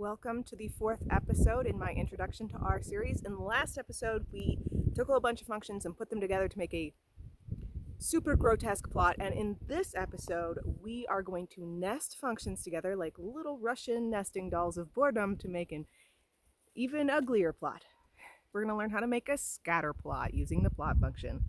Welcome to the fourth episode in my introduction to R series. In the last episode, we took a whole bunch of functions and put them together to make a super grotesque plot. And in this episode, we are going to nest functions together like little Russian nesting dolls of boredom to make an even uglier plot. We're going to learn how to make a scatter plot using the plot function.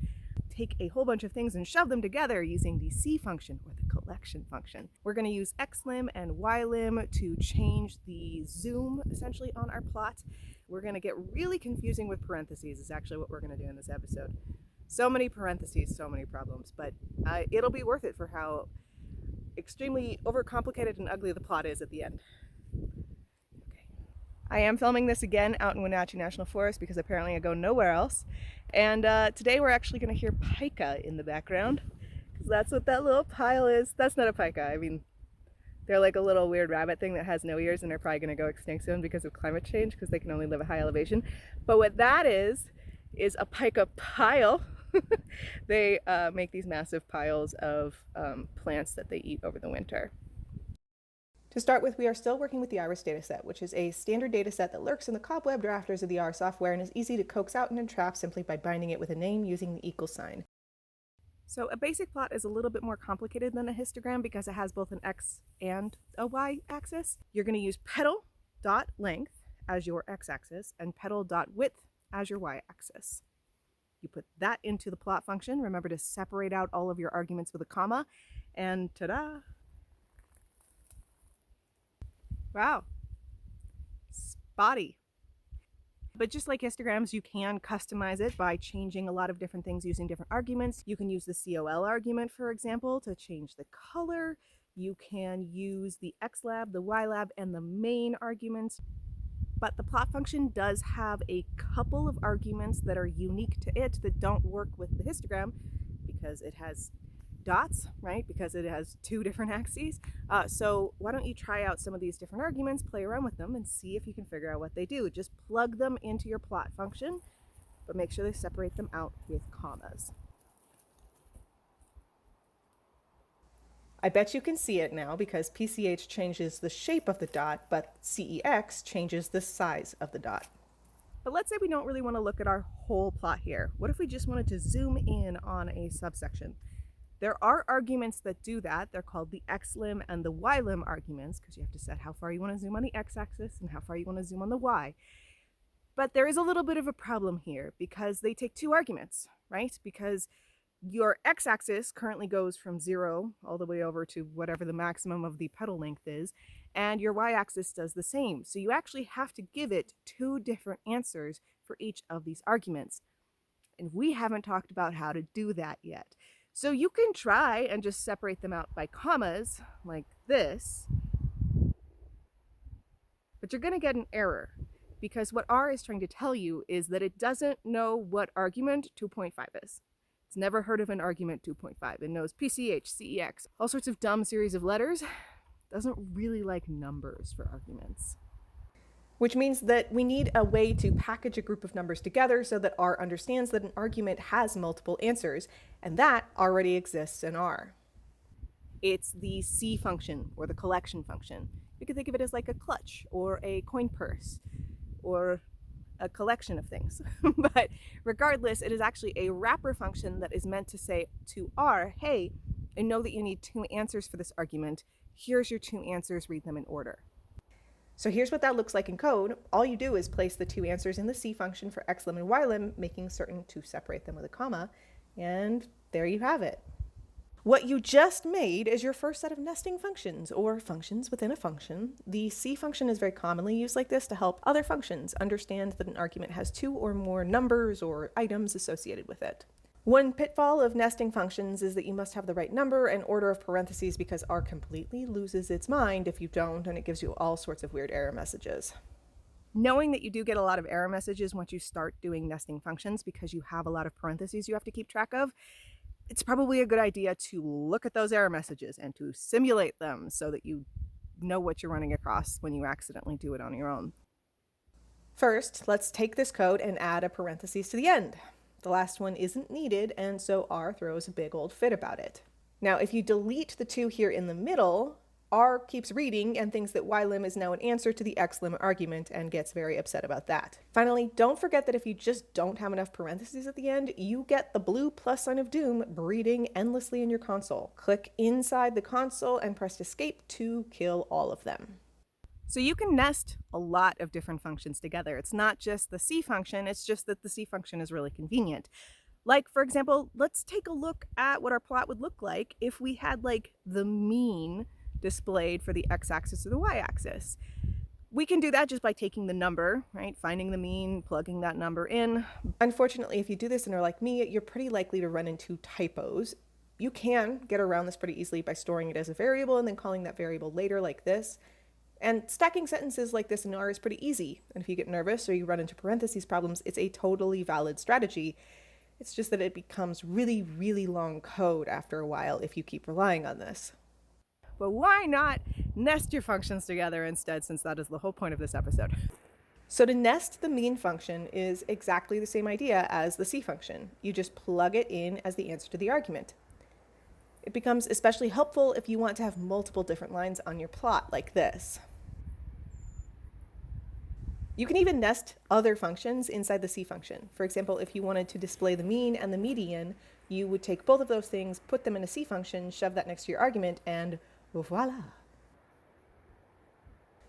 Take a whole bunch of things and shove them together using the C function or the collection function. We're going to use xlim and ylim to change the zoom essentially on our plot. We're going to get really confusing with parentheses is actually what we're going to do in this episode. So many parentheses, so many problems, but it'll be worth it for how extremely overcomplicated and ugly the plot is at the end. I am filming this again out in Wenatchee National Forest because apparently I go nowhere else. And today we're actually going to hear pika in the background because that's what that little pile is. That's not a pika. I mean, they're like a little weird rabbit thing that has no ears and they're probably going to go extinct soon because of climate change because they can only live at high elevation. But what that is a pika pile. They make these massive piles of plants that they eat over the winter. To start with, we are still working with the iris dataset, which is a standard dataset that lurks in the cobwebbed rafters of the R software and is easy to coax out and entrap simply by binding it with a name using the equal sign. So a basic plot is a little bit more complicated than a histogram because it has both an X and a Y axis. You're going to use petal.length as your X axis and petal.width as your Y axis. You put that into the plot function. Remember to separate out all of your arguments with a comma, and ta-da! Wow, spotty. But just like histograms, you can customize it by changing a lot of different things using different arguments. You can use the COL argument, for example, to change the color. You can use the xlab, the ylab, and the main arguments. But the plot function does have a couple of arguments that are unique to it that don't work with the histogram because it has dots, right? Because it has two different axes. So why don't you try out some of these different arguments, play around with them, and see if you can figure out what they do. Just plug them into your plot function, but make sure they separate them out with commas. I bet you can see it now because PCH changes the shape of the dot, but CEX changes the size of the dot. But let's say we don't really want to look at our whole plot here. What if we just wanted to zoom in on a subsection? There are arguments that do that. They're called the xlim and the ylim arguments because you have to set how far you want to zoom on the x-axis and how far you want to zoom on the y. But there is a little bit of a problem here because they take two arguments, right? Because your x-axis currently goes from 0 all the way over to whatever the maximum of the petal length is, and your y-axis does the same. So you actually have to give it two different answers for each of these arguments. And we haven't talked about how to do that yet. So you can try and just separate them out by commas like this, but you're going to get an error because what R is trying to tell you is that it doesn't know what argument 2.5 is. It's never heard of an argument 2.5. It knows PCH, CEX, all sorts of dumb series of letters. It doesn't really like numbers for arguments. Which means that we need a way to package a group of numbers together so that R understands that an argument has multiple answers, and that already exists in R. It's the C function, or the collection function. You can think of it as like a clutch, or a coin purse, or a collection of things. But regardless, it is actually a wrapper function that is meant to say to R, hey, I know that you need two answers for this argument. Here's your two answers, read them in order. So here's what that looks like in code. All you do is place the two answers in the C function for xlim and ylim, making certain to separate them with a comma, and there you have it. What you just made is your first set of nesting functions, or functions within a function. The C function is very commonly used like this to help other functions understand that an argument has two or more numbers or items associated with it. One pitfall of nesting functions is that you must have the right number and order of parentheses because R completely loses its mind if you don't, and it gives you all sorts of weird error messages. Knowing that you do get a lot of error messages once you start doing nesting functions because you have a lot of parentheses you have to keep track of, it's probably a good idea to look at those error messages and to simulate them so that you know what you're running across when you accidentally do it on your own. First, let's take this code and add a parentheses to the end. The last one isn't needed, and so R throws a big old fit about it. Now, if you delete the two here in the middle, R keeps reading and thinks that ylim is now an answer to the xlim argument and gets very upset about that. Finally, don't forget that if you just don't have enough parentheses at the end, you get the blue plus sign of doom breeding endlessly in your console. Click inside the console and press escape to kill all of them. So you can nest a lot of different functions together. It's not just the C function, it's just that the C function is really convenient. Like, for example, let's take a look at what our plot would look like if we had like the mean displayed for the x-axis or the y-axis. We can do that just by taking the number, right? Finding the mean, plugging that number in. Unfortunately, if you do this and are like me, you're pretty likely to run into typos. You can get around this pretty easily by storing it as a variable and then calling that variable later like this. And stacking sentences like this in R is pretty easy. And if you get nervous or you run into parentheses problems, it's a totally valid strategy. It's just that it becomes really, really long code after a while if you keep relying on this. But why not nest your functions together instead, since that is the whole point of this episode? So to nest the mean function is exactly the same idea as the C function. You just plug it in as the answer to the argument. It becomes especially helpful if you want to have multiple different lines on your plot like this. You can even nest other functions inside the C function. For example, if you wanted to display the mean and the median, you would take both of those things, put them in a C function, shove that next to your argument, and voila.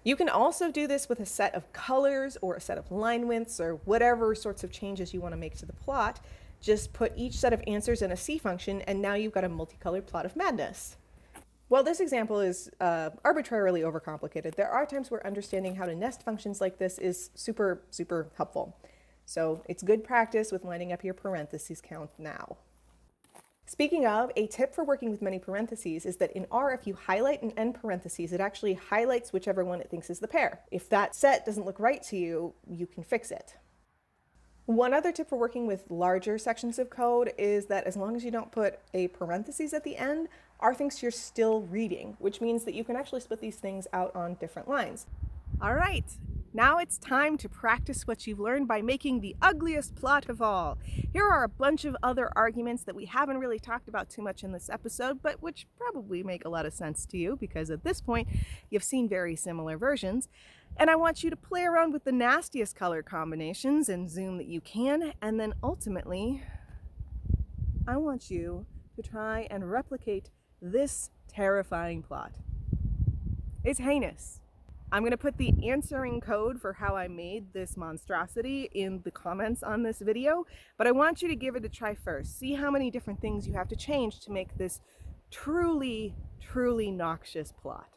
You can also do this with a set of colors or a set of line widths or whatever sorts of changes you want to make to the plot. Just put each set of answers in a C function, and now you've got a multicolored plot of madness. While this example is arbitrarily overcomplicated, there are times where understanding how to nest functions like this is super, super helpful. So it's good practice with lining up your parentheses count now. Speaking of, a tip for working with many parentheses is that in R, if you highlight an end parentheses, it actually highlights whichever one it thinks is the pair. If that set doesn't look right to you, you can fix it. One other tip for working with larger sections of code is that as long as you don't put a parentheses at the end, R thinks you're still reading, which means that you can actually split these things out on different lines. All right, now it's time to practice what you've learned by making the ugliest plot of all. Here are a bunch of other arguments that we haven't really talked about too much in this episode, but which probably make a lot of sense to you because at this point you've seen very similar versions. And I want you to play around with the nastiest color combinations and zoom that you can, and then ultimately I want you to try and replicate this terrifying plot. It's heinous. I'm going to put the answering code for how I made this monstrosity in the comments on this video, but I want you to give it a try first. See how many different things you have to change to make this truly, truly noxious plot.